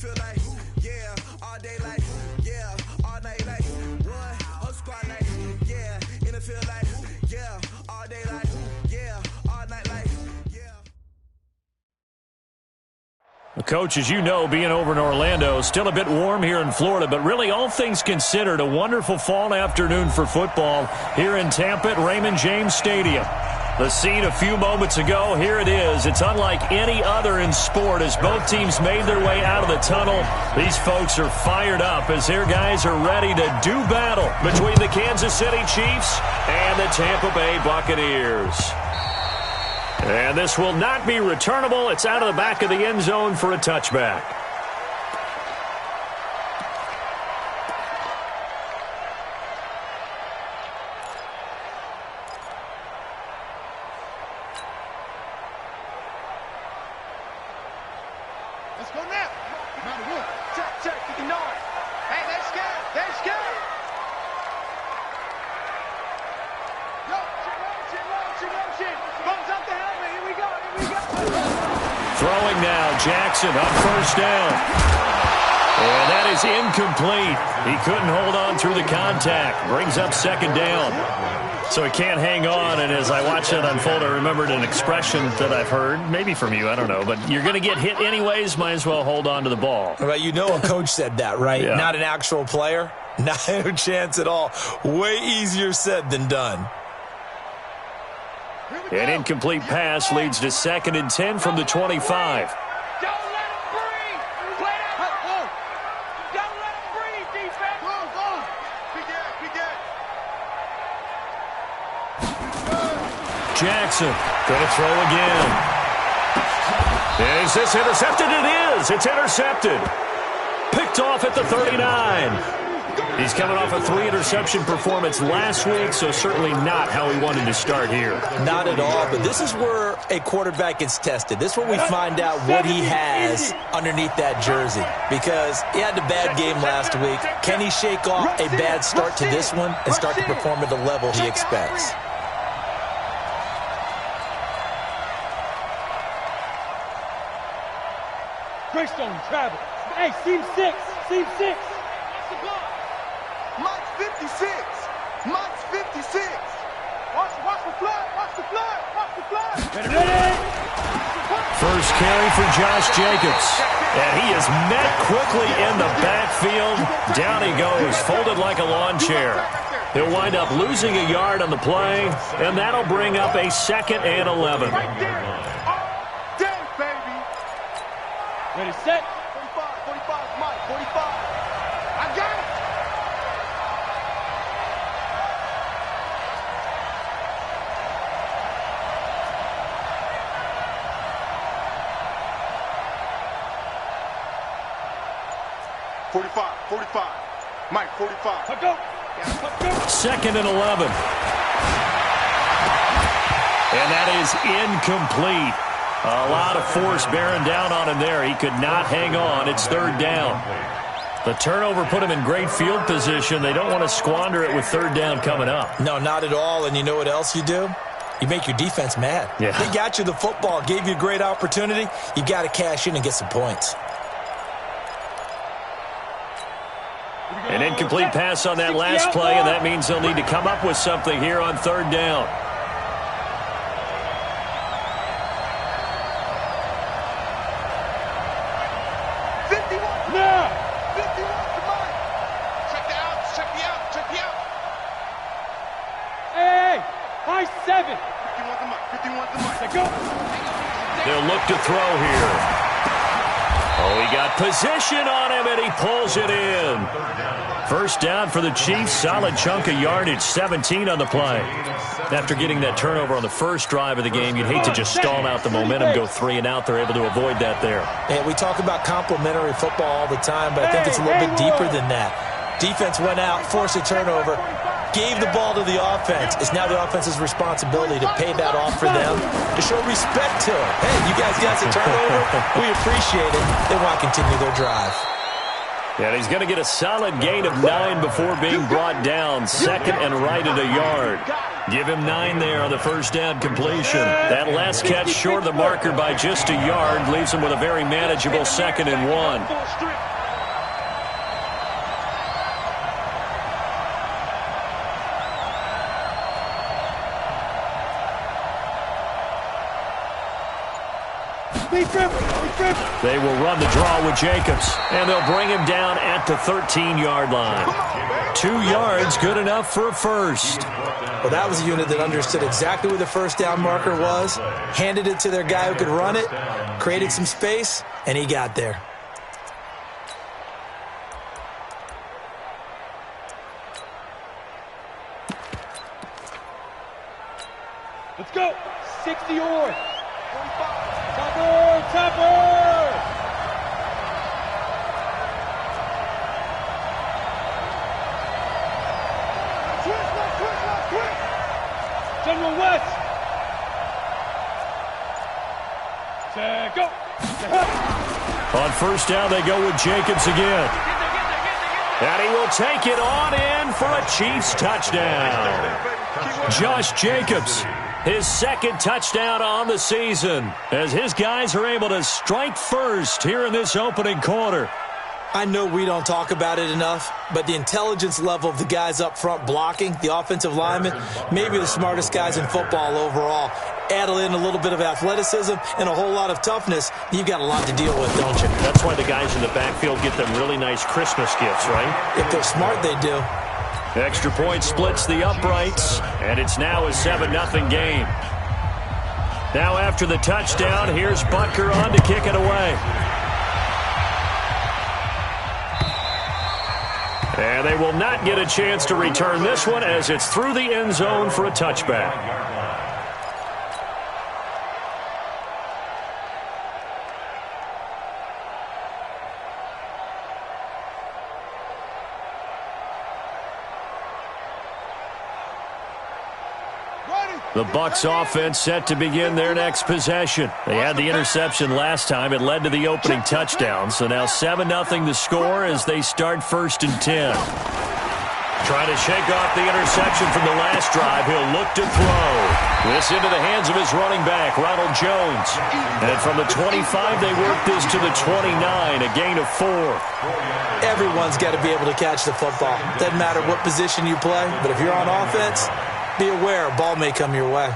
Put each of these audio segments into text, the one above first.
feel like, yeah, all day like, yeah, all night like, what? Whole squad like, yeah, in the field like, yeah, all day like, yeah, all night like, yeah. Coach, as you know, being over in Orlando, still a bit warm here in Florida, but really all things considered, a wonderful fall afternoon for football here in Tampa at Raymond James Stadium. The scene a few moments ago, here it is. It's unlike any other in sport as both teams made their way out of the tunnel. These folks are fired up as their guys are ready to do battle between the Kansas City Chiefs and the Tampa Bay Buccaneers. And this will not be returnable. It's out of the back of the end zone for a touchback. Let's go now. Check, you know it. Hey, they're scared. Yo, motion. Thumbs up the helmet. Here we go. Throwing now, Jackson on first down. And that is incomplete. He couldn't hold on through the contact. Brings up second down. So he can't hang on, and as I watched that unfold, I remembered an expression that I've heard, maybe from you, I don't know, but you're going to get hit anyways, might as well hold on to the ball. Well, you know a coach said that, right? Yeah. Not an actual player? No chance at all. Way easier said than done. An incomplete pass leads to 2nd and 10 from the 25. Jackson going to throw again. Is this intercepted? It is. It's intercepted. Picked off at the 39. He's coming off a 3-interception performance last week, so certainly not how he wanted to start here. Not at all, but this is where a quarterback gets tested. This is where we find out what he has underneath that jersey, because he had a bad game last week. Can he shake off a bad start to this one and start to perform at the level he expects? Greystone, travel. Hey, seam 6. Mike's 56. Watch the flood. Ready? First carry for Josh Jacobs. And he is met quickly in the backfield. Down he goes, folded like a lawn chair. He'll wind up losing a yard on the play, and that'll bring up a 2nd and 11. Ready, set. 45, Mike, 45. I got it. Mike, 45. Let's go. 2nd and 11. And that is incomplete. A lot of force bearing down on him there. He could not hang on. It's 3rd down. The turnover put him in great field position. They don't want to squander it with 3rd down coming up. No, not at all. And you know what else you do? You make your defense mad. Yeah. They got you the football, gave you a great opportunity. You got to cash in and get some points. An incomplete pass on that last play, and that means they'll need to come up with something here on 3rd down. They'll look to throw here. Oh, he got position on him, and he pulls it in. 1st down for the Chiefs. Solid chunk of yardage, 17 on the play. After getting that turnover on the first drive of the game, you'd hate to just stall out the momentum, go 3 and out. They're able to avoid that there. And we talk about complementary football all the time, but I think it's a little bit deeper than that. Defense went out, forced a turnover, gave the ball to the offense. It's now the offense's responsibility to pay that off for them, to show respect to them. Hey, you guys got some turnover. We appreciate it. They want to continue their drive. And he's going to get a solid gain of 9 before being brought down. Second and right at a yard. Give him 9 there on the first down completion. That last catch short of the marker by just a yard leaves him with a very manageable 2nd and 1. They will run the draw with Jacobs, and they'll bring him down at the 13-yard line. 2 yards, good enough for a first. Well, that was a unit that understood exactly where the first down marker was, handed it to their guy who could run it, created some space, and he got there. Let's go. 60 or. Topper! General West! Go! On first down, they go with Jacobs again. And he will take it on in for a Chiefs touchdown. Josh Jacobs, his 2nd touchdown on the season, as his guys are able to strike first here in this opening quarter. I know we don't talk about it enough, but the intelligence level of the guys up front blocking, the offensive linemen, maybe the smartest guys in football overall. Add in a little bit of athleticism and a whole lot of toughness, you've got a lot to deal with, don't you? That's why the guys in the backfield get them really nice Christmas gifts, right? If they're smart, they do. Extra point splits the uprights, and it's now a 7-0 game. Now after the touchdown, here's Butker on to kick it away. And they will not get a chance to return this one as it's through the end zone for a touchback. The Bucs offense set to begin their next possession. They had the interception last time. It led to the opening touchdown. So now 7-0 the score as they start 1st and 10. Trying to shake off the interception from the last drive. He'll look to throw. This into the hands of his running back, Ronald Jones. And from the 25, they work this to the 29, a gain of 4. Everyone's got to be able to catch the football. Doesn't matter what position you play, but if you're on offense, be aware a ball may come your way.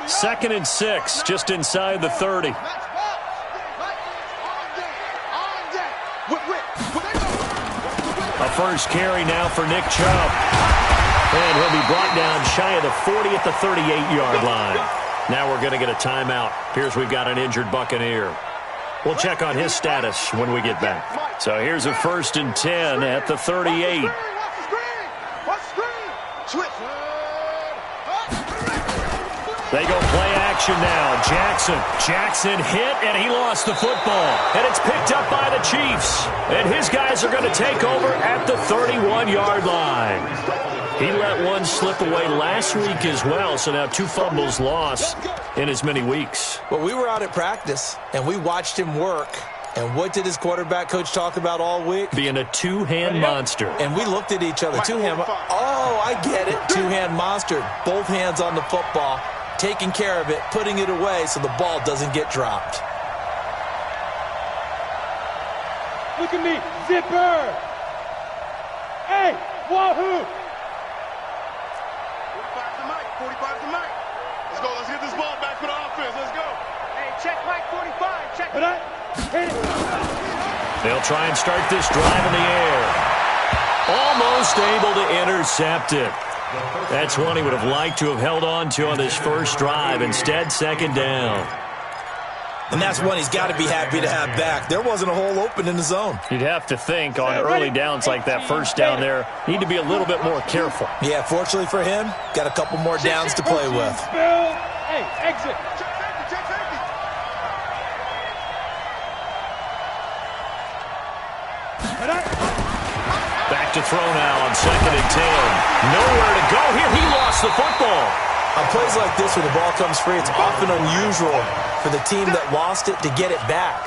2nd and 6, just inside the 30. A first carry now for Nick Chubb. And he'll be brought down shy of the 40 at the 38-yard line. Now we're going to get a timeout. Appears we've got an injured Buccaneer. We'll check on his status when we get back. So here's a 1st and 10 at the 38. They go play action now. Jackson hit, and he lost the football. And it's picked up by the Chiefs. And his guys are going to take over at the 31-yard line. He let one slip away last week as well, so now 2 fumbles lost in as many weeks. Well, we were out at practice, and we watched him work. And what did his quarterback coach talk about all week? Being a 2-hand monster. And we looked at each other. 2-hand. Oh, I get it. 2-hand monster. Both hands on the football, taking care of it, putting it away so the ball doesn't get dropped. Look at me. Zipper. Hey, wahoo. 45 to Mike. Let's go. Let's get this ball back for the offense. Let's go. Hey, check Mike 45. Check it. They'll try and start this drive in the air. Almost able to intercept it. That's one he would have liked to have held on to on this first drive. Instead, 2nd down. And that's one he's got to be happy to have back. There wasn't a hole open in the zone. You'd have to think on early downs like that first down there, need to be a little bit more careful. Yeah, fortunately for him, got a couple more downs to play with. Hey, exit. Back to throw now on 2nd and 10. Nowhere to go here. He lost the football. On plays like this where the ball comes free, it's often unusual for the team that lost it to get it back.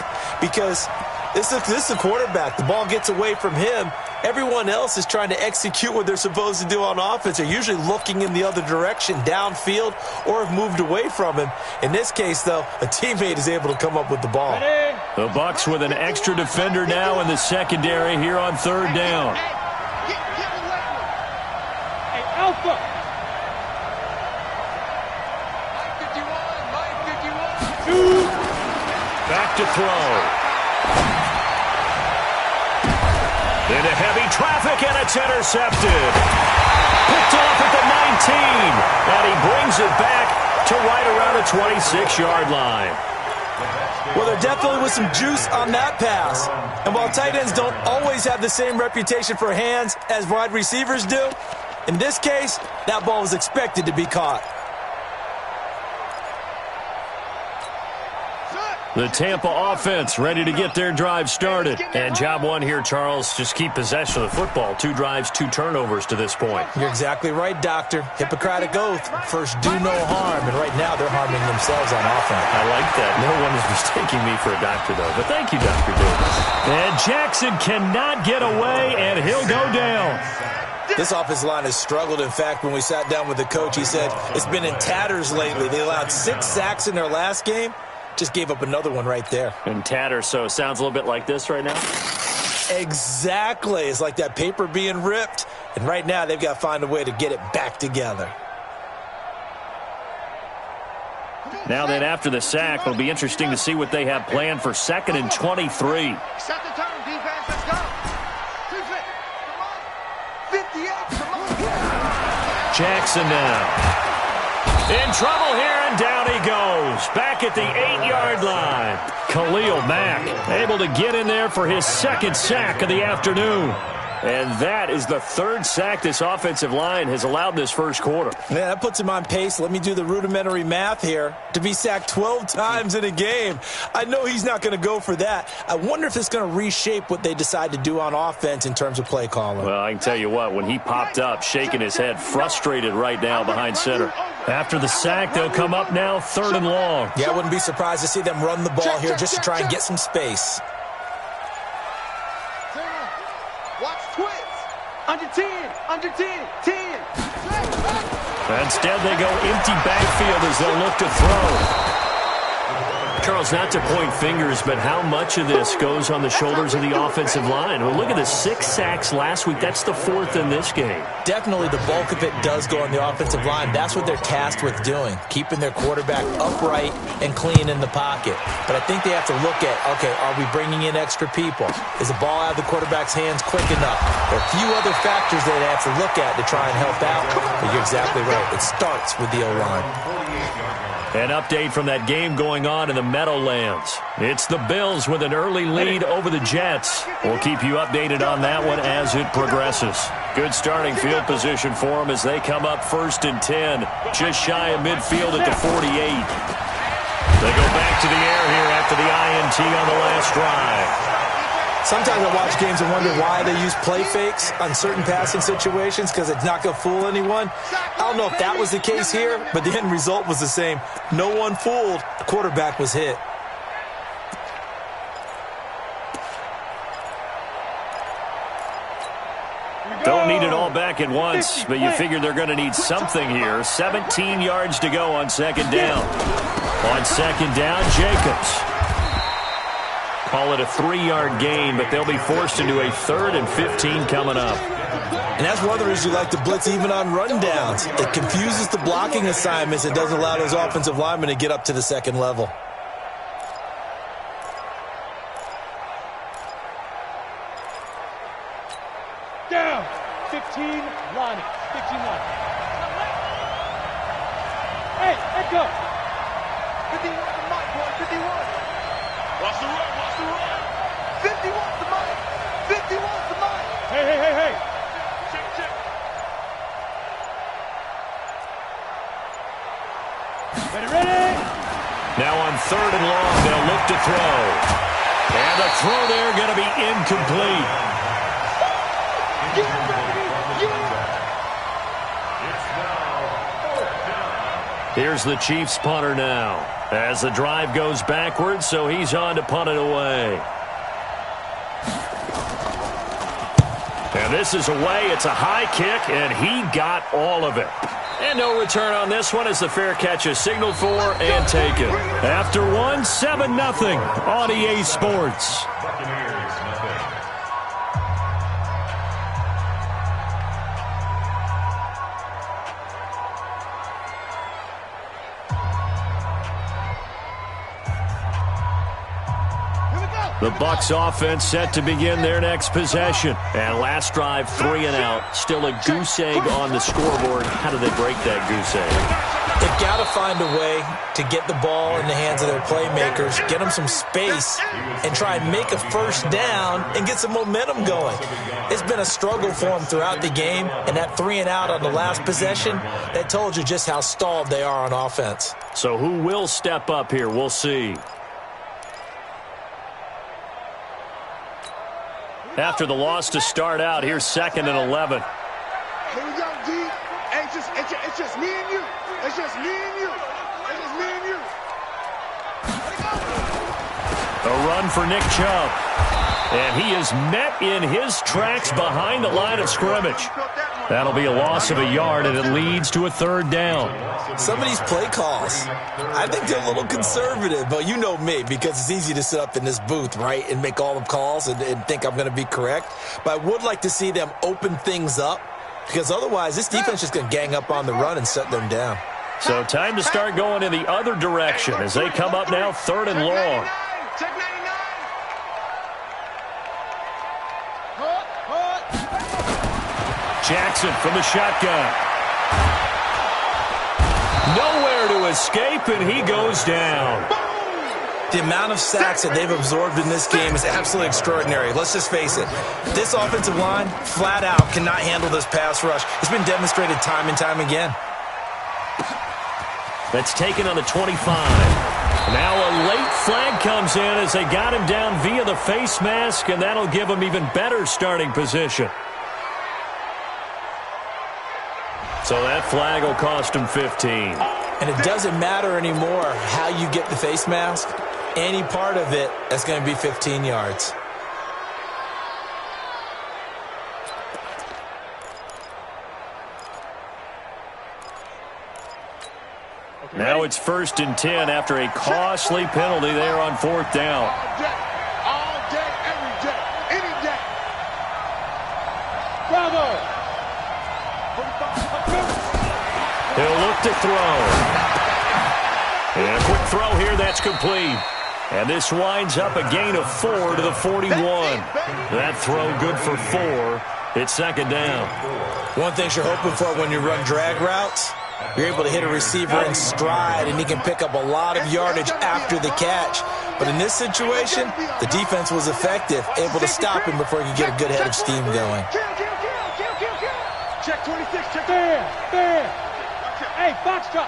Because This is the quarterback. The ball gets away from him. Everyone else is trying to execute what they're supposed to do on offense. They're usually looking in the other direction, downfield, or have moved away from him. In this case, though, a teammate is able to come up with the ball. The Bucs with an extra defender now in the secondary here on third down. Hey, Alpha. Back to throw. Into heavy traffic, and it's intercepted. Picked off at the 19, and he brings it back to right around the 26-yard line. Well, there definitely was some juice on that pass. And while tight ends don't always have the same reputation for hands as wide receivers do, in this case, that ball was expected to be caught. The Tampa offense ready to get their drive started. And job one here, Charles, just keep possession of the football. 2 drives, 2 turnovers to this point. You're exactly right, Doctor. Hippocratic oath. First, do no harm. And right now, they're harming themselves on offense. I like that. No one is mistaking me for a doctor, though. But thank you, Dr. Davis. And Jackson cannot get away, and he'll go down. This offensive line has struggled. In fact, when we sat down with the coach, he said it's been in tatters lately. They allowed 6 sacks in their last game. Just gave up another one right there. And tatter, so it sounds a little bit like this right now? Exactly. It's like that paper being ripped. And right now, they've got to find a way to get it back together. Now then, after the sack, it'll be interesting to see what they have planned for 2nd and 23. Set the turn, defense. Let's go. 58. Come on. Jackson now. In trouble here, and down he goes. Back at the 8-yard line. Khalil Mack able to get in there for his 2nd sack of the afternoon. And that is the 3rd sack this offensive line has allowed this first quarter. Yeah, that puts him on pace. Let me do the rudimentary math here. To be sacked 12 times in a game. I know he's not going to go for that. I wonder if it's going to reshape what they decide to do on offense in terms of play calling. Well, I can tell you what, when he popped up, shaking his head, frustrated right now behind center. After the sack, they'll come up now 3rd and long. Yeah, I wouldn't be surprised to see them run the ball here just to try and get some space. Watch twist. Under 10. Under 10. 10. Instead, they go empty backfield as they'll look to throw. Charles, not to point fingers, but how much of this goes on the shoulders of the offensive line? Well, look at the 6 sacks last week. That's the 4th in this game. Definitely the bulk of it does go on the offensive line. That's what they're tasked with doing, keeping their quarterback upright and clean in the pocket. But I think they have to look at, okay, are we bringing in extra people? Is the ball out of the quarterback's hands quick enough? There are a few other factors that they have to look at to try and help out. But you're exactly right. It starts with the O-line. An update from that game going on in the Meadowlands. It's the Bills with an early lead over the Jets. We'll keep you updated on that one as it progresses. Good starting field position for them as they come up 1st and 10. Just shy of midfield at the 48. They go back to the air here after the INT on the last drive. Sometimes I watch games and wonder why they use play fakes on certain passing situations because it's not going to fool anyone. I don't know if that was the case here, but the end result was the same. No one fooled. The quarterback was hit. Don't need it all back at once, but you figure they're going to need something here. 17 yards to go on 2nd down. On 2nd down, Jacobs. Call it a 3-yard gain, but they'll be forced into a 3rd and 15 coming up. And that's one of the reasons you like to blitz even on rundowns. It confuses the blocking assignments and doesn't allow those offensive linemen to get up to the 2nd level. Down. 15 line. 15 line. Hey, echo. 51 the mic, boy. 51. Watch the run. Watch the run. 51's the mic. 51's the mic. Hey, hey, hey, hey. Check, check. Ready? Now on 3rd and long, they'll look to throw. And the throw there going to be incomplete. Yeah, baby. Yeah. Here's the Chiefs punter now as the drive goes backwards, so he's on to punt it away. And this is away. It's a high kick, and he got all of it. And no return on this one as the fair catch is signaled for and taken. After one, 7-0 on EA Sports. The Bucs offense set to begin their next possession. And last drive, 3 and out. Still a goose egg on the scoreboard. How do they break that goose egg? They've got to find a way to get the ball in the hands of their playmakers, get them some space, and try and make a first down and get some momentum going. It's been a struggle for them throughout the game, and that 3 and out on the last possession, that told you just how stalled they are on offense. So who will step up here? We'll see. After the loss to start out, here's 2nd and 11. Here we go, D. Hey, it's just me and you. It's just me and you. It's just me and you. A run for Nick Chubb. And he is met in his tracks behind the line of scrimmage. That'll be a loss of a yard, and it leads to a 3rd down. Some of these play calls, I think they're a little conservative, but you know me, because it's easy to sit up in this booth, right, and make all the calls and think I'm going to be correct. But I would like to see them open things up, because otherwise this defense is just going to gang up on the run and shut them down. So time to start going in the other direction as they come up now 3rd and long. Check 99. Jackson from the shotgun. Nowhere to escape, and he goes down. The amount of sacks that they've absorbed in this game is absolutely extraordinary. Let's just face it. This offensive line, flat out, cannot handle this pass rush. It's been demonstrated time and time again. That's taken on the 25. Now a late flag comes in as they got him down via the face mask, and that'll give him even better starting position. So that flag will cost him 15. And it doesn't matter anymore how you get the face mask. Any part of it, that's going to be 15 yards. Now it's 1st and 10 after a costly penalty there on 4th down. All day, every day, any day. Bravo! He'll look to throw. And a quick throw here, that's complete. And this winds up a gain of 4 to the 41. That throw good for 4. It's 2nd down. One thing you're hoping for when you run drag routes, you're able to hit a receiver in stride, and he can pick up a lot of yardage after the catch. But in this situation, the defense was effective, able to stop him before he could get a good head of steam going. Check 26, check There. Hey, foxtrot.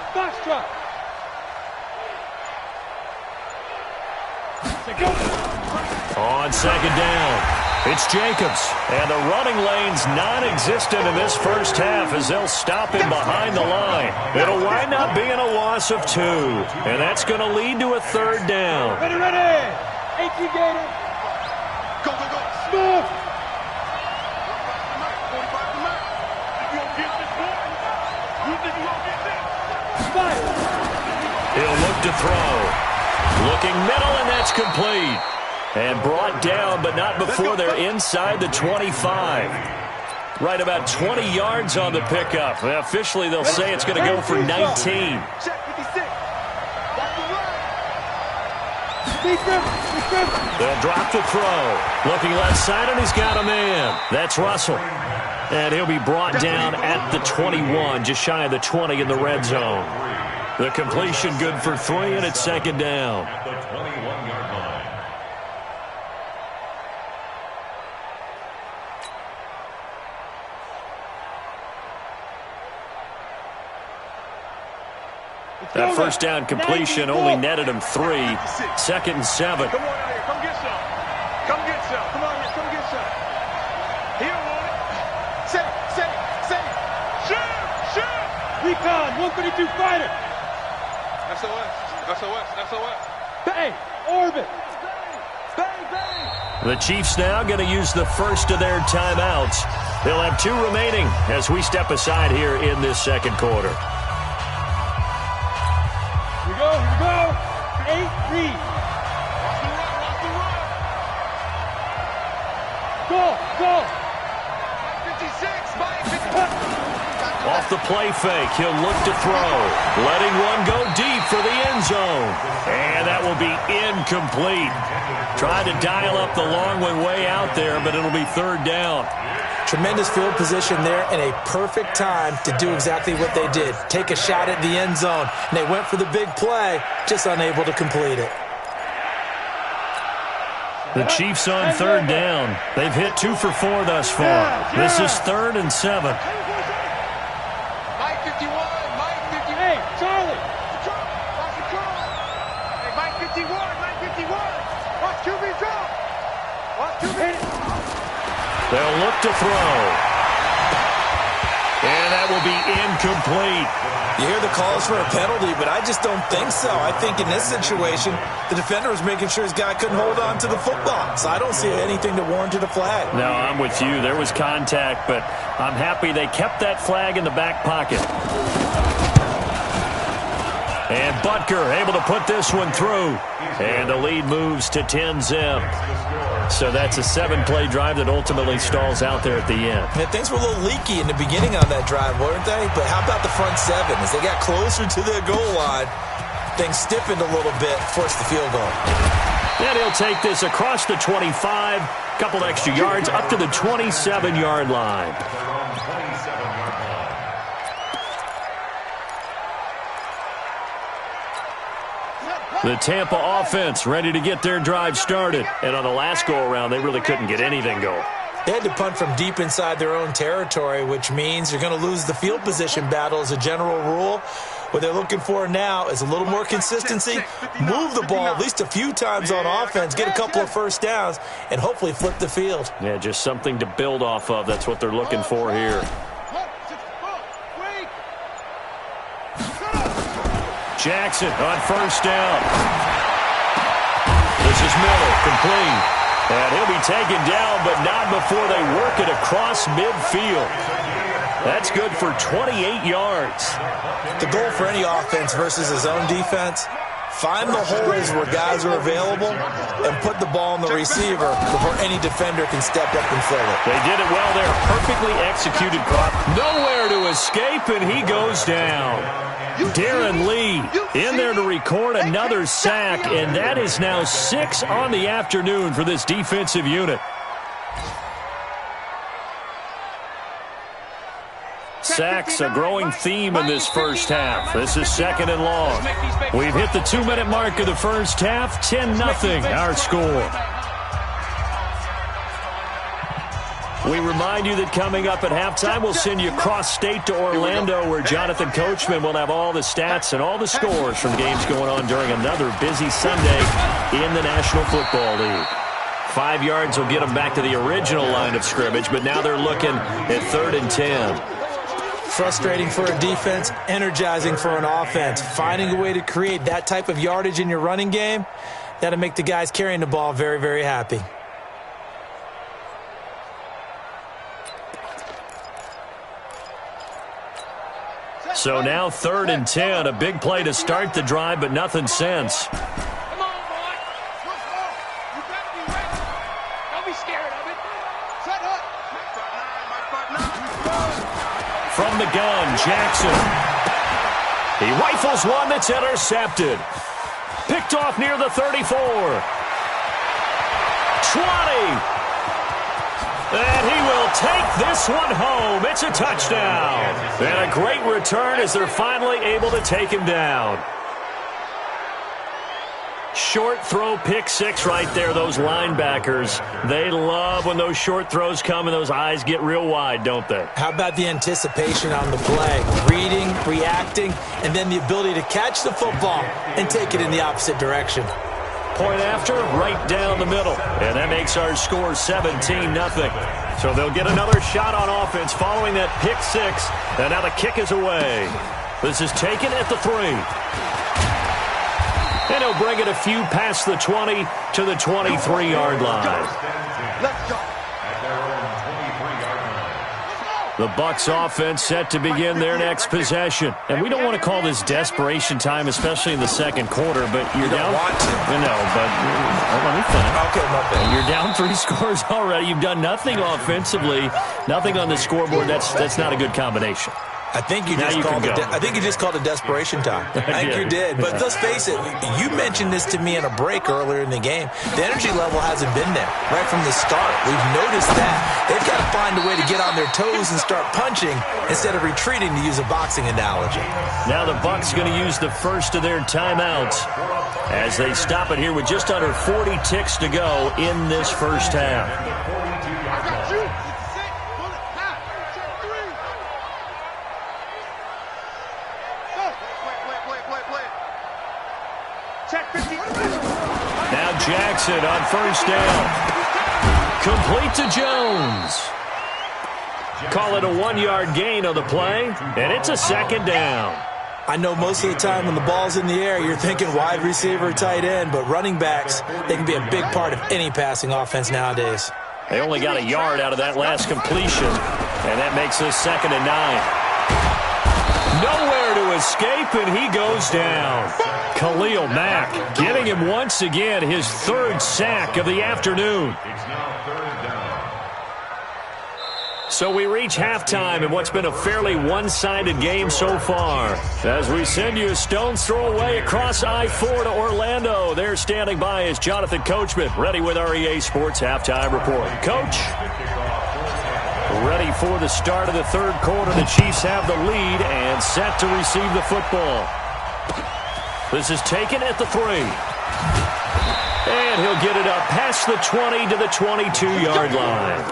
On 2nd down, it's Jacobs. And the running lane's non-existent in this first half as they'll stop him behind the line. It'll wind up being a loss of 2. And that's going to lead to a 3rd down. Ready. 18 Gator. Go. Smooth. He'll look to throw. Looking middle, and that's complete. And brought down, but not before they're inside the 25. Right about 20 yards on the pickup. Officially, they'll say it's going to go for 19. Check 56. They'll drop the throw. Looking left side, and he's got a man. That's Russell. And he'll be brought down at the 21, just shy of the 20 in the red zone. The completion good for 3, and it's 2nd down. That first down completion only netted him 3. 2nd and 7. Come on out here. Come get some. Come get some. Come on here. Come get some. He don't want it. Say it. Shoot. Recon, 132 fighter. SOS. Hey, orbit. Bang. The Chiefs now going to use the first of their timeouts. They'll have 2 remaining as we step aside here in this second quarter. Here we go. 8, read. Go. 56, Mike. 56. Off the play fake, he'll look to throw. Letting one go deep for the end zone. And that will be incomplete. Trying to dial up the long one way out there, but it'll be 3rd down. Tremendous field position there and a perfect time to do exactly what they did. Take a shot at the end zone. And they went for the big play, just unable to complete it. The Chiefs on 3rd down. They've hit 2 for 4 thus far. This is 3rd and 7. Mike 51, Mike 51. Hey, Charlie. Watch the curl. Hey, Mike 51, Mike 51. Watch QB drop. Watch QB. They'll look to throw. And that will be incomplete. You hear the calls for a penalty, but I just don't think so. I think in this situation, the defender was making sure his guy couldn't hold on to the football. So I don't see anything to warrant a flag. No, I'm with you. There was contact, but I'm happy they kept that flag in the back pocket. And Butker able to put this one through. And the lead moves to 10-zip. So that's a 7-play drive that ultimately stalls out there at the end. And things were a little leaky in the beginning on that drive, weren't they? But how about the front 7? As they got closer to their goal line, things stiffened a little bit, forced the field goal. And he'll take this across the 25, couple extra yards, up to the 27-yard line. The Tampa offense ready to get their drive started. And on the last go-around, they really couldn't get anything going. They had to punt from deep inside their own territory, which means you're going to lose the field position battle as a general rule. What they're looking for now is a little more consistency, move the ball at least a few times on offense, get a couple of first downs, and hopefully flip the field. Yeah, just something to build off of. That's what they're looking for here. Jackson on first down. This is Miller, complete. And he'll be taken down, but not before they work it across midfield. That's good for 28 yards. The goal for any offense versus his own defense, find the holes where guys are available and put the ball on the receiver before any defender can step up and fill it. They did it well there. Perfectly executed crop. Nowhere to escape, and he goes down. Darren Lee in there to record another sack, and that is now 6 on the afternoon for this defensive unit. Sacks, a growing theme in this first half. This is 2nd and long. We've hit the 2-minute mark of the first half. 10-0 our score. We remind you that coming up at halftime, we'll send you cross-state to Orlando, where Jonathan Coachman will have all the stats and all the scores from games going on during another busy Sunday in the National Football League. 5 yards will get them back to the original line of scrimmage, but now they're looking at 3rd and 10. Frustrating for a defense, energizing for an offense. Finding a way to create that type of yardage in your running game, that'll make the guys carrying the ball very, very happy. So now 3rd and 10, a big play to start the drive, but nothing since. Come on, boy. You better be ready. Don't be scared of it. Set up. From the gun, Jackson. He rifles one that's intercepted. Picked off near the 34. 20. And he will take this one home. It's a touchdown. And a great return as they're finally able to take him down. Short throw, pick 6 right there. Those linebackers, they love when those short throws come and those eyes get real wide, don't they? How about the anticipation on the play? Reading, reacting, and then the ability to catch the football and take it in the opposite direction. Point after, right down the middle. And that makes our score 17-0. So they'll get another shot on offense following that pick 6. And now the kick is away. This is taken at the 3. And he'll bring it a few past the 20 to to the 23-yard line. Let's go. The Bucs offense set to begin their next possession. And we don't want to call this desperation time, especially in the second quarter, but you're down. Want to. No, but let me finish. Okay, my bad. You're down 3 scores already. You've done nothing offensively, nothing on the scoreboard. That's not a good combination. I think you just called it desperation time. I think you did. But let's face it, you mentioned this to me in a break earlier in the game. The energy level hasn't been there right from the start. We've noticed that. They've got to find a way to get on their toes and start punching instead of retreating, to use a boxing analogy. Now the Bucs going to use the first of their timeouts as they stop it here with just under 40 ticks to go in this first half. Now Jackson on first down. Complete to Jones. Call it a 1-yard gain on the play, and it's a second down. I know most of the time when the ball's in the air, you're thinking wide receiver, tight end, but running backs, they can be a big part of any passing offense nowadays. They only got a yard out of that last completion, and that makes this 2nd and 9. Nowhere to escape, and he goes down. Khalil Mack getting him once again his 3rd sack of the afternoon. So we reach halftime in what's been a fairly one-sided game so far. As we send you a stone's throw away across I-4 to Orlando. There standing by is Jonathan Coachman, ready with our EA Sports Halftime Report. Coach? Ready for the start of the 3rd quarter. The Chiefs have the lead and set to receive the football. This is taken at the 3. And he'll get it up past the 20 to the 22-yard line.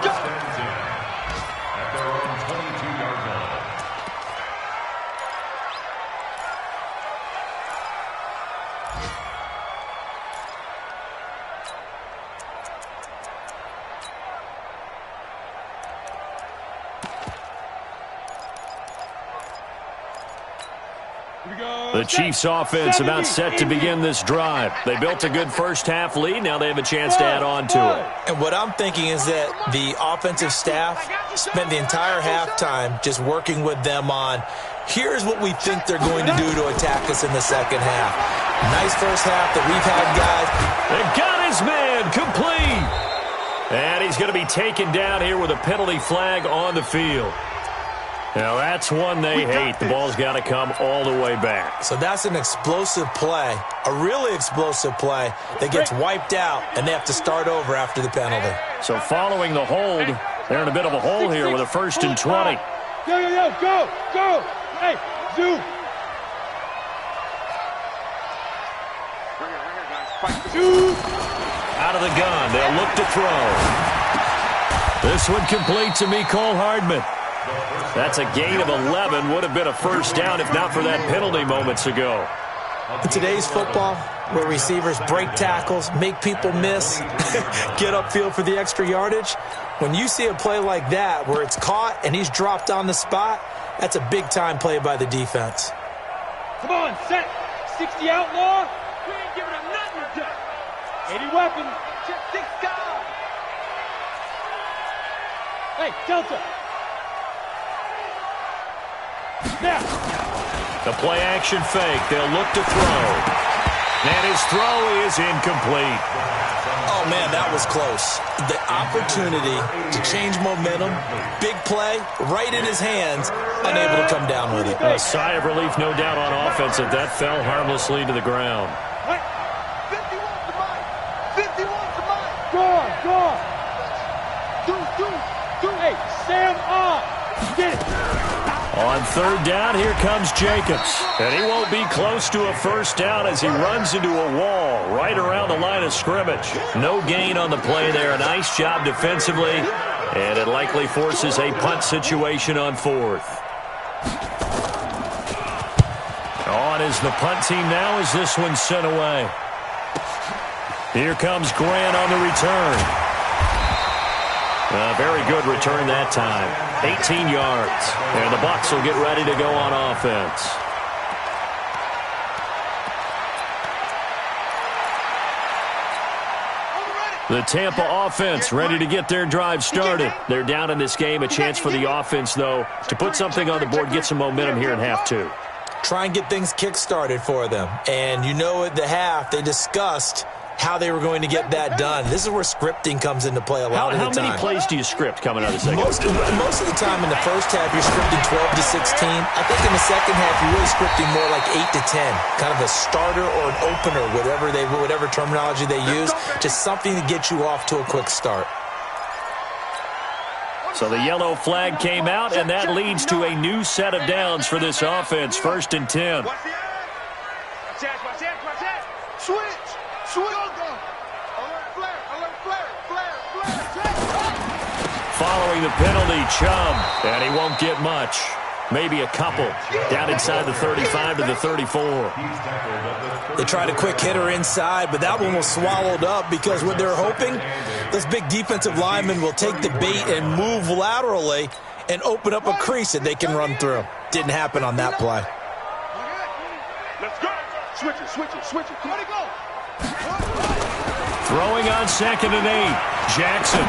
The Chiefs offense about set to begin this drive. They built a good first half lead. Now they have a chance to add on to it. And what I'm thinking is that the offensive staff spent the entire halftime just working with them on, here's what we think they're going to do to attack us in the second half. Nice first half that we've had, guys. They got his man complete. And he's going to be taken down here with a penalty flag on the field. Now, that's one they hate. The ball's got to come all the way back. So that's an explosive play, a really explosive play that gets wiped out, and they have to start over after the penalty. So following the hold, they're in a bit of a hole here with a 1st and 20. Go. Hey, Zoo. Out of the gun, they'll look to throw. This one complete to Mecole Hardman. That's a gain of 11. Would have been a first down if not for that penalty moments ago. In today's football, where receivers break tackles, make people miss, get upfield for the extra yardage, when you see a play like that where it's caught and he's dropped on the spot, that's a big-time play by the defense. Come on, set. 60 outlaw. We ain't giving him nothing to do. 80 weapons. Check 6 guys. Hey, Delta. Now. The play action fake. They'll look to throw. And his throw is incomplete. Oh, man, that was close. The opportunity to change momentum, big play, right in his hands, unable to come down with it. A sigh of relief, no doubt, on offense that fell harmlessly to the ground. 51's the mic. 51's the mic. Go on. Do. Hey, Sam on. Get it. On 3rd down, here comes Jacobs. And he won't be close to a first down as he runs into a wall right around the line of scrimmage. No gain on the play there. A nice job defensively. And it likely forces a punt situation on 4th. On is the punt team now as this one's sent away. Here comes Grant on the return. A very good return that time. 18 yards. And the Bucs will get ready to go on offense. The Tampa offense ready to get their drive started. They're down in this game. A chance for the offense, though, to put something on the board, get some momentum here in half two. Try and get things kick-started for them. And you know at the half, they discussed how they were going to get that done. This is where scripting comes into play a lot of the time. How many plays do you script coming out of the second? Most of the time in the first half, you're scripting 12 to 16. I think in the second half, you're really scripting more like 8 to 10. Kind of a starter or an opener, whatever terminology they use. Just something to get you off to a quick start. So the yellow flag came out, and that leads to a new set of downs for this offense. 1st and 10. Following the penalty, Chubb, and he won't get much. Maybe a couple. Down inside the 35 to the 34. They tried a quick hitter inside, but that one was swallowed up because what they're hoping, this big defensive lineman will take the bait and move laterally and open up a crease that they can run through. Didn't happen on that play. Let's go. Switch it. Let it go. Throwing on 2nd and 8. Jackson.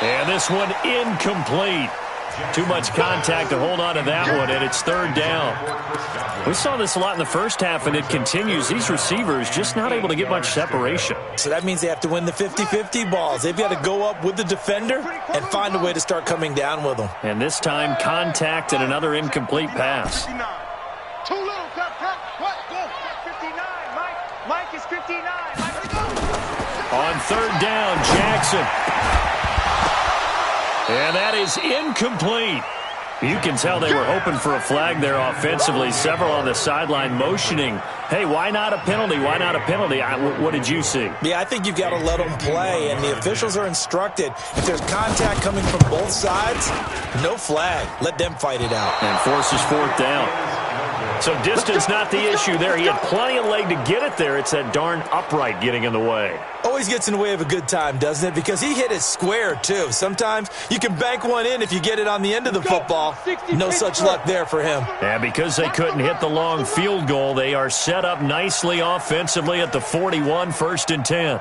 And this one incomplete. Too much contact to hold on to that one, and it's 3rd down. We saw this a lot in the first half, and it continues. These receivers just not able to get much separation. So that means they have to win the 50-50 balls. They've got to go up with the defender and find a way to start coming down with them. And this time, contact and another incomplete pass. Too little. What? Go. 59. Mike is 59. On 3rd down, Jackson. And that is incomplete. You can tell they were hoping for a flag there offensively. Several on the sideline motioning, hey, why not a penalty? Why not a penalty? What did you see? Yeah, I think you've got to let them play, and the officials are instructed. If there's contact coming from both sides, no flag. Let them fight it out. And forces 4th down. So distance not the issue there. He had plenty of leg to get it there. It's that darn upright getting in the way. Always gets in the way of a good time, doesn't it? Because he hit it square, too. Sometimes you can bank one in if you get it on the end of the football. No such luck there for him. And because they couldn't hit the long field goal, they are set up nicely offensively at the 41, 1st and 10.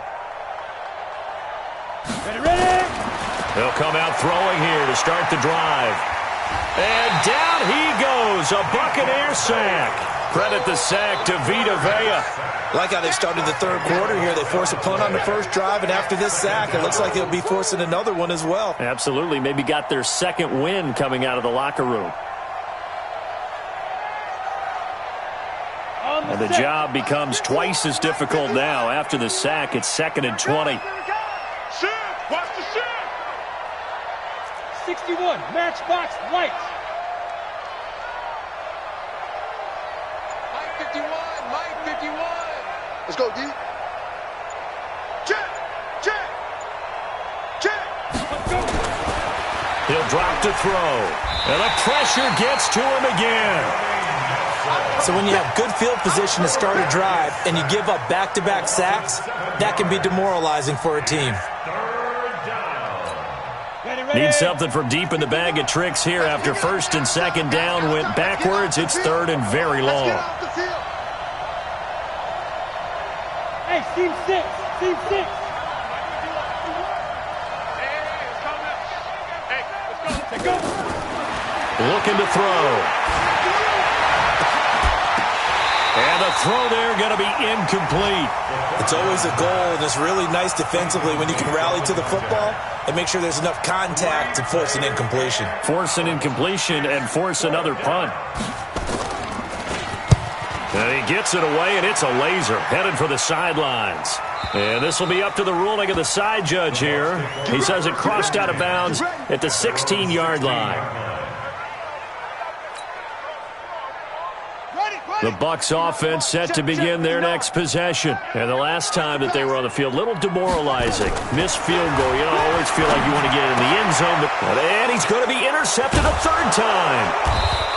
Ready? They'll come out throwing here to start the drive. And down he goes, a Buccaneer sack. Credit the sack to Vita Vea. Like how they started the 3rd quarter here. They forced a punt on the first drive, and after this sack, it looks like they'll be forcing another one as well. Absolutely. Maybe got their 2nd win coming out of the locker room. And the job becomes twice as difficult now. After the sack, it's 2nd and 20. Watch the shit. 61, matchbox lights. Mike 51. Let's go, D. Check. Let's go. He'll drop to throw. And the pressure gets to him again. So when you have good field position to start a drive and you give up back-to-back sacks, that can be demoralizing for a team. Need something from deep in the bag of tricks here after 1st and 2nd down went backwards. It's 3rd and very long. Hey, team 6. Hey, let's go. Looking to throw. And the throw there going to be incomplete. It's always a goal, and it's really nice defensively when you can rally to the football and make sure there's enough contact to force an incompletion. Force an incompletion and force another punt. And he gets it away, and it's a laser headed for the sidelines. And this will be up to the ruling of the side judge here. He says it crossed out of bounds at the 16-yard line. The Bucs offense set to begin their next possession. And the last time that they were on the field, a little demoralizing. Missed field goal. You don't always feel like you want to get in the end zone. And he's going to be intercepted a 3rd time.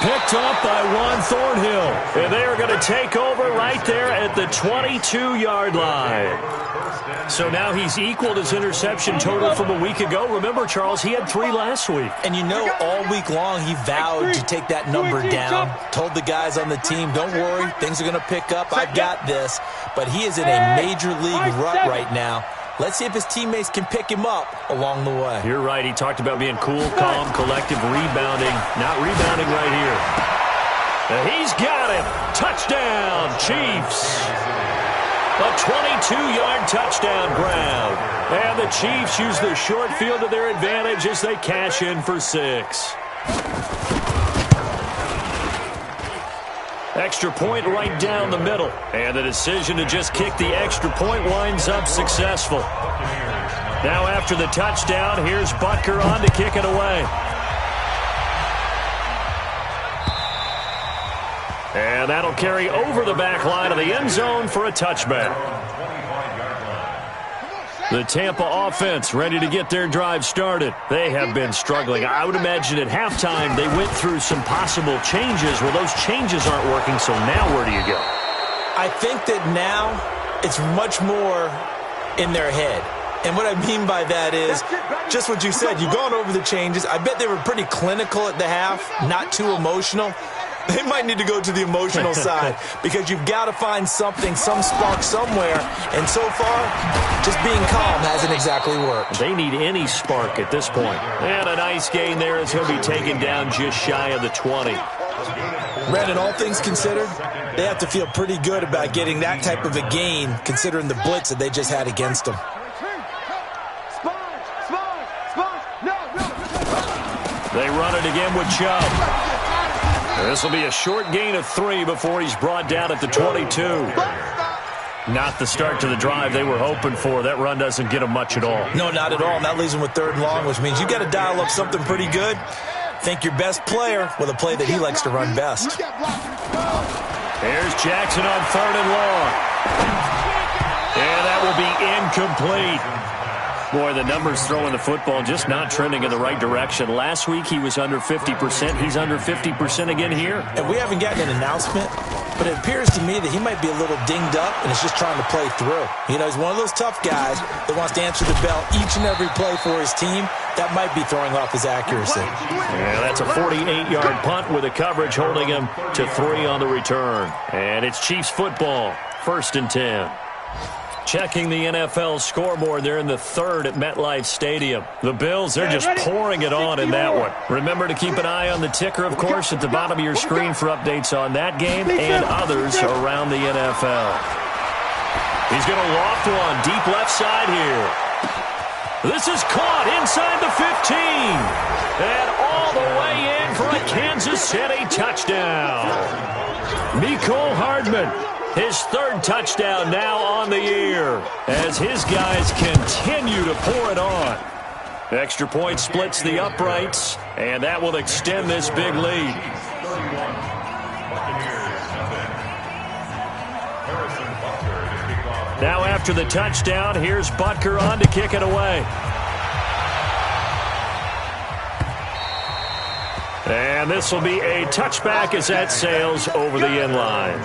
Picked off by Juan Thornhill. And they are going to take over right there at the 22-yard line. So now he's equaled his interception total from a week ago. Remember, Charles, he had 3 last week. And you know, all week long he vowed to take that number down. Told the guys on the team, don't worry, things are going to pick up. I've got this. But he is in a major league rut right now. Let's see if his teammates can pick him up along the way. You're right. He talked about being cool, calm, collective, rebounding. Not rebounding right here. He's got it. Touchdown, Chiefs. A 22-yard touchdown ground. And the Chiefs use the short field to their advantage as they cash in for 6. Extra point right down the middle. And the decision to just kick the extra point winds up successful. Now after the touchdown, here's Butker on to kick it away. And that'll carry over the back line of the end zone for a touchback. The Tampa offense ready to get their drive started. They have been struggling. I would imagine at halftime they went through some possible changes. Well, those changes aren't working, so now where do you go? I think that now it's much more in their head. And what I mean by that is just what you said. You've gone over the changes. I bet they were pretty clinical at the half, not too emotional. They might need to go to the emotional side because you've got to find something, some spark somewhere. And so far, just being calm hasn't exactly worked. They need any spark at this point. And a nice gain there as he'll be taken down just shy of the 20. Brandon, all things considered, they have to feel pretty good about getting that type of a gain considering the blitz that they just had against them. They run it again with Chubb. This will be a short gain of 3 before he's brought down at the 22. Not the start to the drive they were hoping for. That run doesn't get them much at all. No, not at all. And that leaves them with 3rd and long, which means you've got to dial up something pretty good. Think your best player with a play that he likes to run best. Here's Jackson on 3rd and long. And that will be incomplete. Boy, the numbers throwing the football just not trending in the right direction. Last week he was under 50%. He's under 50% again here. And we haven't gotten an announcement, but it appears to me that he might be a little dinged up and is just trying to play through. You know, he's one of those tough guys that wants to answer the bell each and every play for his team. That might be throwing off his accuracy. Yeah, that's a 48-yard punt with a coverage holding him to 3 on the return. And it's Chiefs football, 1st and 10. Checking the NFL scoreboard, they're in the 3rd at MetLife Stadium. The Bills, they're just pouring it on in that one. Remember to keep an eye on the ticker, of course, at the bottom of your screen for updates on that game and others around the NFL. He's going to loft one deep left side here. This is caught inside the 15. And all the way in for a Kansas City touchdown. Mecole Hardman. His 3rd touchdown now on the year as his guys continue to pour it on. Extra point splits the uprights, and that will extend this big lead. Now after the touchdown, here's Butker on to kick it away. And this will be a touchback as that sails over the end line.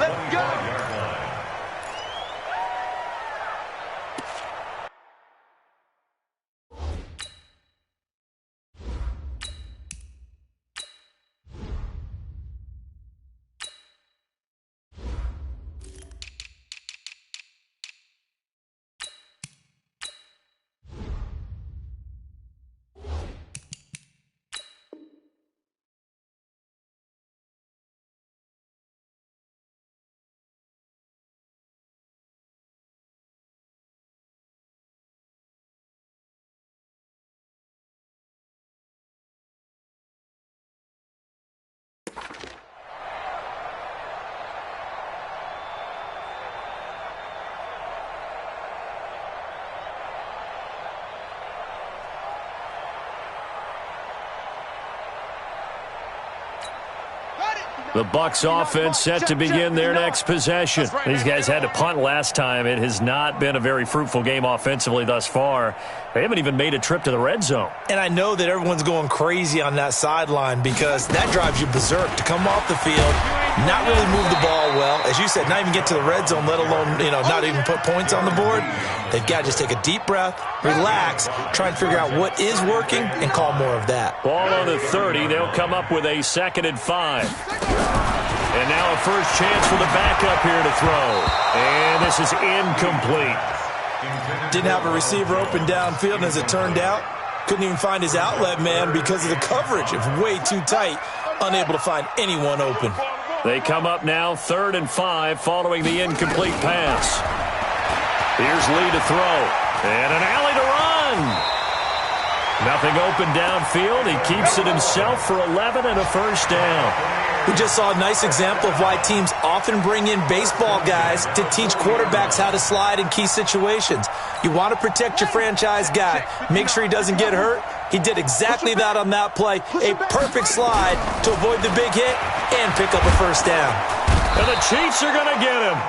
The Bucs offense set to begin their next possession. These guys had to punt last time. It has not been a very fruitful game offensively thus far. They haven't even made a trip to the red zone. And I know that everyone's going crazy on that sideline because that drives you berserk to come off the field, not really move the ball well. As you said, not even get to the red zone, let alone, not even put points on the board. They've got to just take a deep breath, relax, try and figure out what is working, and call more of that. Ball on the 30. They'll come up with a 2nd and 5. And now a first chance for the backup here to throw. And this is incomplete. Didn't have a receiver open downfield, and as it turned out, couldn't even find his outlet man because of the coverage. It was way too tight, unable to find anyone open. They come up now 3rd and 5 following the incomplete pass. Here's Lee to throw. And an alley to run. Nothing open downfield. He keeps it himself for 11 and a first down. We just saw a nice example of why teams often bring in baseball guys to teach quarterbacks how to slide in key situations. You want to protect your franchise guy. Make sure he doesn't get hurt. He did exactly that on that play. A perfect slide to avoid the big hit and pick up a first down. And the Chiefs are going to get him.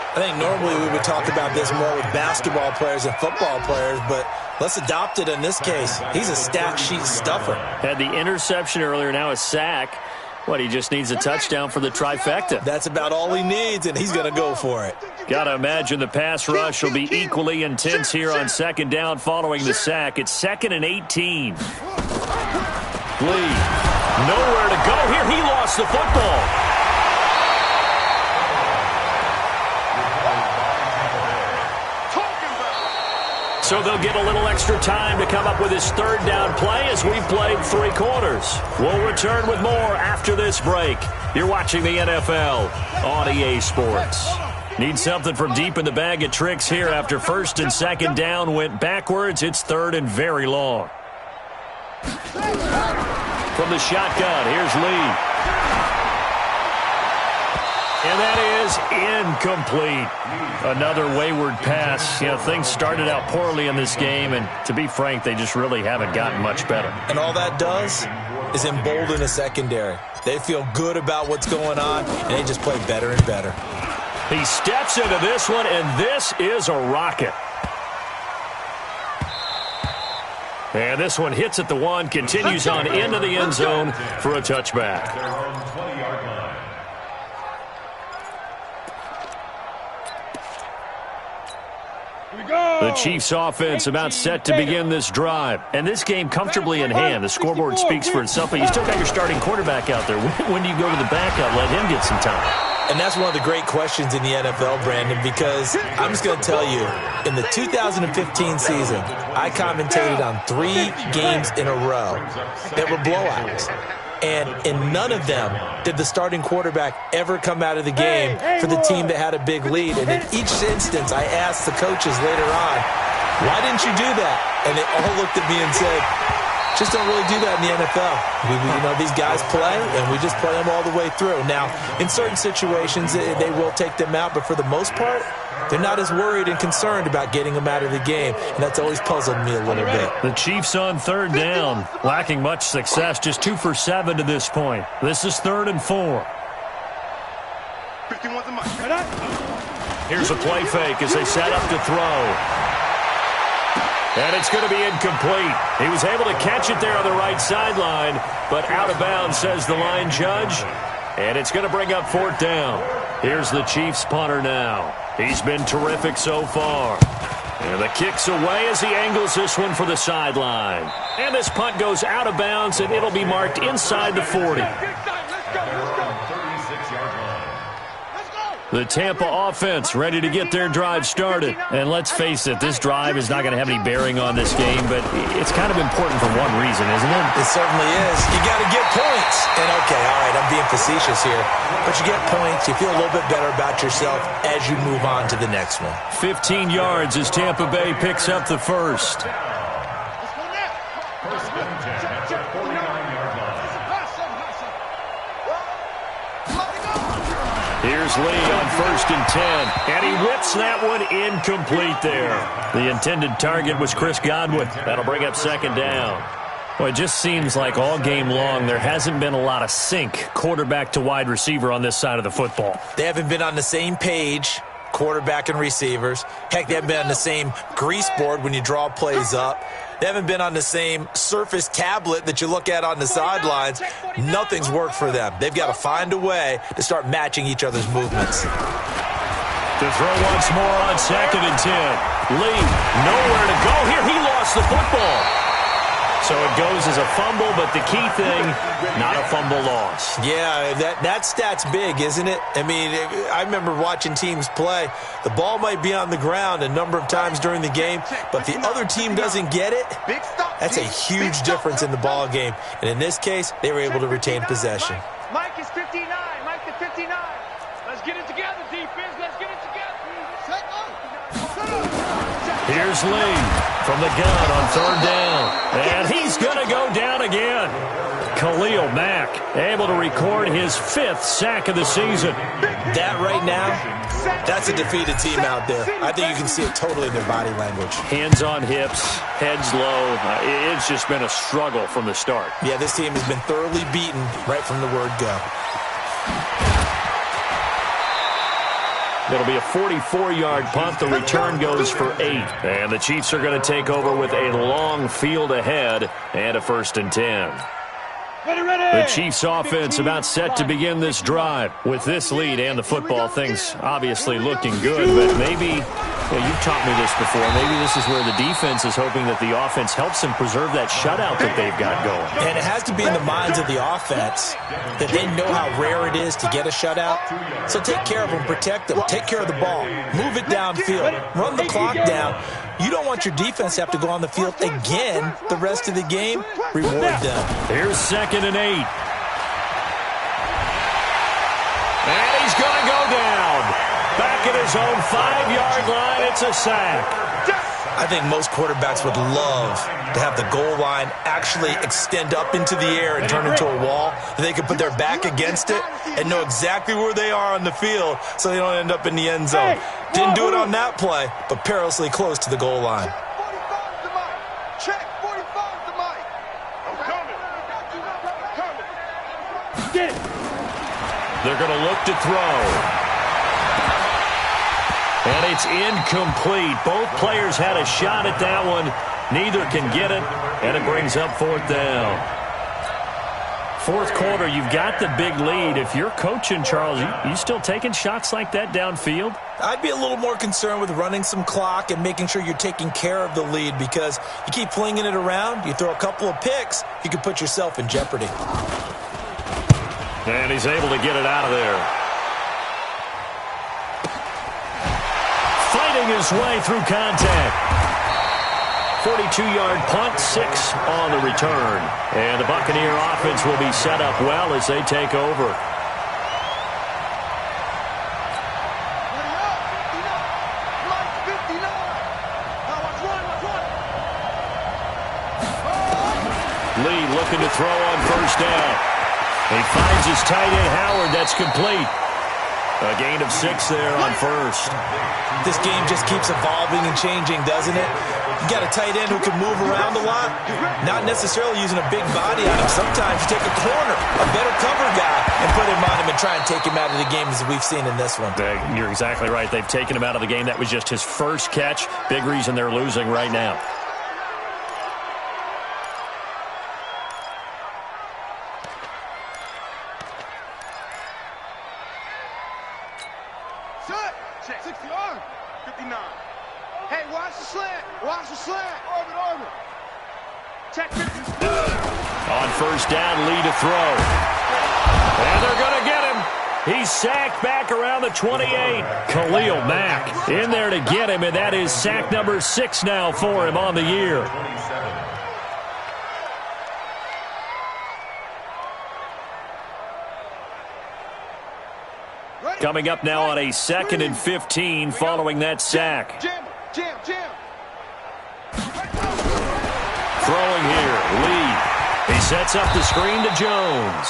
I think normally we would talk about this more with basketball players and football players, but let's adopt it in this case. He's a stat sheet stuffer. Had the interception earlier, now a sack. He just needs a touchdown for the trifecta. That's about all he needs, and he's going to go for it. Got to imagine the pass rush will be equally intense here on 2nd down following the sack. It's 2nd and 18. Lee, nowhere to go here. He lost the football. So they'll get a little extra time to come up with his 3rd down play as we've played 3 quarters. We'll return with more after this break. You're watching the NFL on EA Sports. Need something from deep in the bag of tricks here after 1st and 2nd down went backwards. It's 3rd and very long. From the shotgun, here's Lee. And that is incomplete. Another wayward pass. Things started out poorly in this game, and to be frank, they just really haven't gotten much better. And all that does is embolden a secondary. They feel good about what's going on, and they just play better and better. He steps into this one, and this is a rocket. And this one hits at the 1, continues on into the end zone for a touchback. The Chiefs offense about set to begin this drive. And this game comfortably in hand. The scoreboard speaks for itself, but you still got your starting quarterback out there. When do you go to the backup, let him get some time? And that's one of the great questions in the NFL, Brandon, because I'm just going to tell you, in the 2015 season, I commentated on 3 games in a row that were blowouts. And in none of them did the starting quarterback ever come out of the game for the team that had a big lead. And in each instance, I asked the coaches later on, why didn't you do that? And they all looked at me and said, just don't really do that in the NFL. These guys play, and we just play them all the way through. Now, in certain situations, they will take them out, but for the most part, they're not as worried and concerned about getting them out of the game, and that's always puzzled me a little bit. The Chiefs on 3rd down, lacking much success, just 2 for 7 to this point. This is 3rd and 4. Here's a play fake as they set up to throw. And it's going to be incomplete. He was able to catch it there on the right sideline, but out of bounds, says the line judge. And it's going to bring up 4th down. Here's the Chiefs punter now. He's been terrific so far. And the kick's away as he angles this one for the sideline. And this punt goes out of bounds, and it'll be marked inside the 40. The Tampa offense ready to get their drive started. And let's face it, this drive is not going to have any bearing on this game, but it's kind of important for one reason, isn't it? It certainly is. You got to get points. And okay, all right, I'm being facetious here. But you get points, you feel a little bit better about yourself as you move on to the next one. 15 yards as Tampa Bay picks up the first. Here's Lee on 1st and 10, and he whips that one incomplete there. The intended target was Chris Godwin. That'll bring up 2nd down. Well, it just seems like all game long there hasn't been a lot of sync quarterback to wide receiver on this side of the football. They haven't been on the same page, quarterback and receivers. Heck, they haven't been on the same grease board when you draw plays up. They haven't been on the same Surface tablet that you look at on the sidelines. Nothing's worked for them. They've got to find a way to start matching each other's movements. To throw once more on 2nd and 10. Lee, nowhere to go here. He lost the football. So it goes as a fumble, but the key thing, not a fumble loss. Yeah, that stat's big, isn't it? I mean, I remember watching teams play. The ball might be on the ground a number of times during the game, but the other team doesn't get it. That's a huge difference in the ball game. And in this case, they were able to retain possession. Mike is 59. Mike is 59. Let's get it together, defense. Let's get it together. Here's Lee from the gun on 3rd down. And he's going to go down again. Khalil Mack able to record his 5th sack of the season. That right now, that's a defeated team out there. I think you can see it totally in their body language. Hands on hips, heads low. It's just been a struggle from the start. Yeah, this team has been thoroughly beaten right from the word go. It'll be a 44-yard punt. The return goes for 8. And the Chiefs are going to take over with a long field ahead and a 1st and 10. The Chiefs offense about set to begin this drive. With this lead and the football, things obviously looking good, but maybe, you've taught me this before, maybe this is where the defense is hoping that the offense helps them preserve that shutout that they've got going. And it has to be in the minds of the offense that they know how rare it is to get a shutout. So take care of them, protect them, take care of the ball, move it downfield, run the clock down. You don't want your defense to have to go on the field again the rest of the game. Reward them. Here's 2nd and 8. And he's going to go down. Back at his own 5-yard line, it's a sack. I think most quarterbacks would love to have the goal line actually extend up into the air and turn into a wall. They can put their back against it and know exactly where they are on the field so they don't end up in the end zone. Didn't do it on that play, but perilously close to the goal line. Check 45 to Mike. I'm coming. Get it. They're going to look to throw. And it's incomplete. Both players had a shot at that one. Neither can get it, and it brings up 4th down. 4th quarter, you've got the big lead. If you're coaching, Charles, you still taking shots like that downfield? I'd be a little more concerned with running some clock and making sure you're taking care of the lead, because you keep flinging it around, you throw a couple of picks, you could put yourself in jeopardy. And he's able to get it out of there. Fighting his way through contact. 42-yard punt, 6 on the return. And the Buccaneer offense will be set up well as they take over. Lee looking to throw on 1st down. He finds his tight end, Howard. That's complete. A gain of 6 there on 1st. This game just keeps evolving and changing, doesn't it? You got a tight end who can move around a lot, not necessarily using a big body on him. Sometimes you take a corner, a better cover guy, and put him on him and try and take him out of the game, as we've seen in this one. You're exactly right. They've taken him out of the game. That was just his first catch. Big reason they're losing right now. Check 60 on 59. Hey, watch the slant. Watch the slant. Orbit. Check 50. On 1st down, Lee to throw. And they're going to get him. He's sacked back around the 28. Khalil Mack in there to get him, and that is sack number 6 now for him on the year. Coming up now on a 2nd and 15 following that sack. Jam. Throwing here, Lee. He sets up the screen to Jones.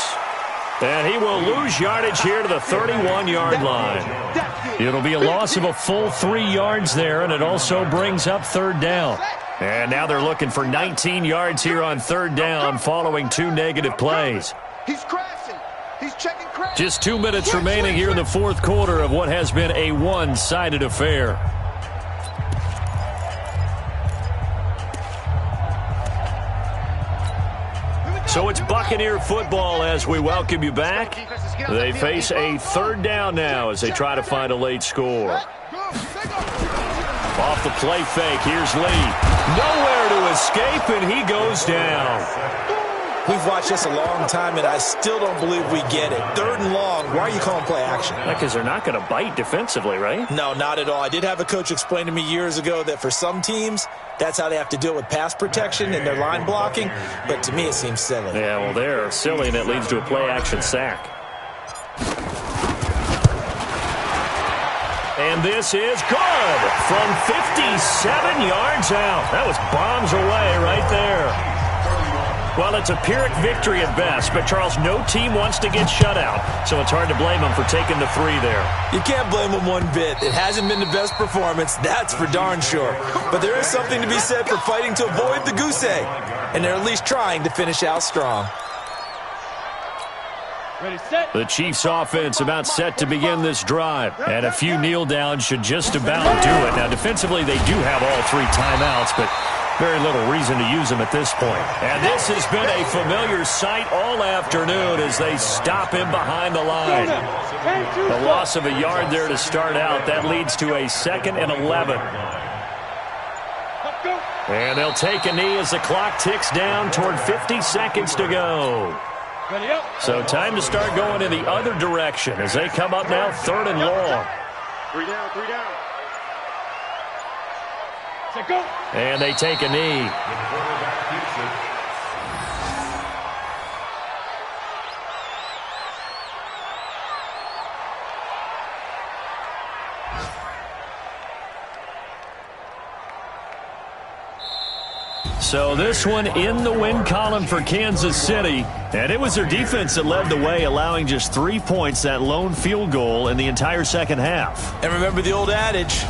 And he will lose yardage here to the 31-yard line. That's it. It'll be a loss of a full 3 yards there, and it also brings up third down. And now they're looking for 19 yards here on third down following 2 negative plays. He's crashing. He's checking crash. Just 2 minutes remaining here in the fourth quarter of what has been a one-sided affair. So it's Buccaneer football as we welcome you back. They face a third down now as they try to find a late score. Off the play fake, here's Lee. Nowhere to escape, and he goes down. We've watched this a long time, and I still don't believe we get it. Third and long, why are you calling play action? Because they're not going to bite defensively, right? No, not at all. I did have a coach explain to me years ago that for some teams, that's how they have to deal with pass protection and their line blocking, but to me it seems silly. Yeah, well, they're silly, and it leads to a play-action sack. And this is good from 57 yards out. That was bombs away right there. Well, it's a Pyrrhic victory at best, but, Charles, no team wants to get shut out, so it's hard to blame them for taking the 3 there. You can't blame them one bit. It hasn't been the best performance, that's for darn sure. But there is something to be said for fighting to avoid the goose egg, and they're at least trying to finish out strong. Ready, set. The Chiefs' offense about set to begin this drive, and a few kneel downs should just about do it. Now, defensively, they do have all 3 timeouts, but very little reason to use them at this point. And this has been a familiar sight all afternoon as they stop him behind the line. The loss of a yard there to start out. That leads to a 2nd and 11. And they'll take a knee as the clock ticks down toward 50 seconds to go. So time to start going in the other direction as they come up now 3rd and long. 3 down, 3 down. And they take a knee. So this one in the win column for Kansas City. And it was their defense that led the way, allowing just 3 points, that lone field goal in the entire second half. And remember the old adage,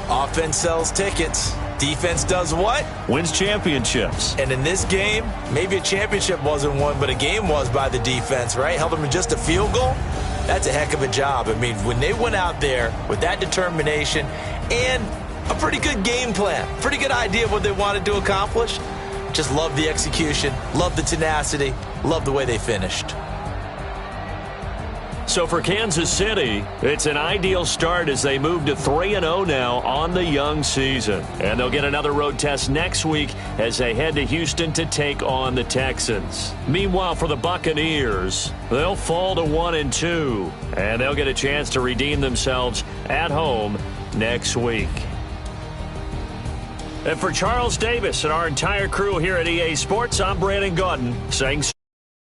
offense sells tickets. Defense does what? Wins championships. And in this game, maybe a championship wasn't won, but a game was by the defense, right? Held them to just a field goal. That's a heck of a job. I mean, when they went out there with that determination and a pretty good game plan, pretty good idea of what they wanted to accomplish, just love the execution, love the tenacity, love the way they finished. So for Kansas City, it's an ideal start as they move to 3-0 now on the young season. And they'll get another road test next week as they head to Houston to take on the Texans. Meanwhile, for the Buccaneers, they'll fall to 1-2, and they'll get a chance to redeem themselves at home next week. And for Charles Davis and our entire crew here at EA Sports, I'm Brandon Gaudin saying so.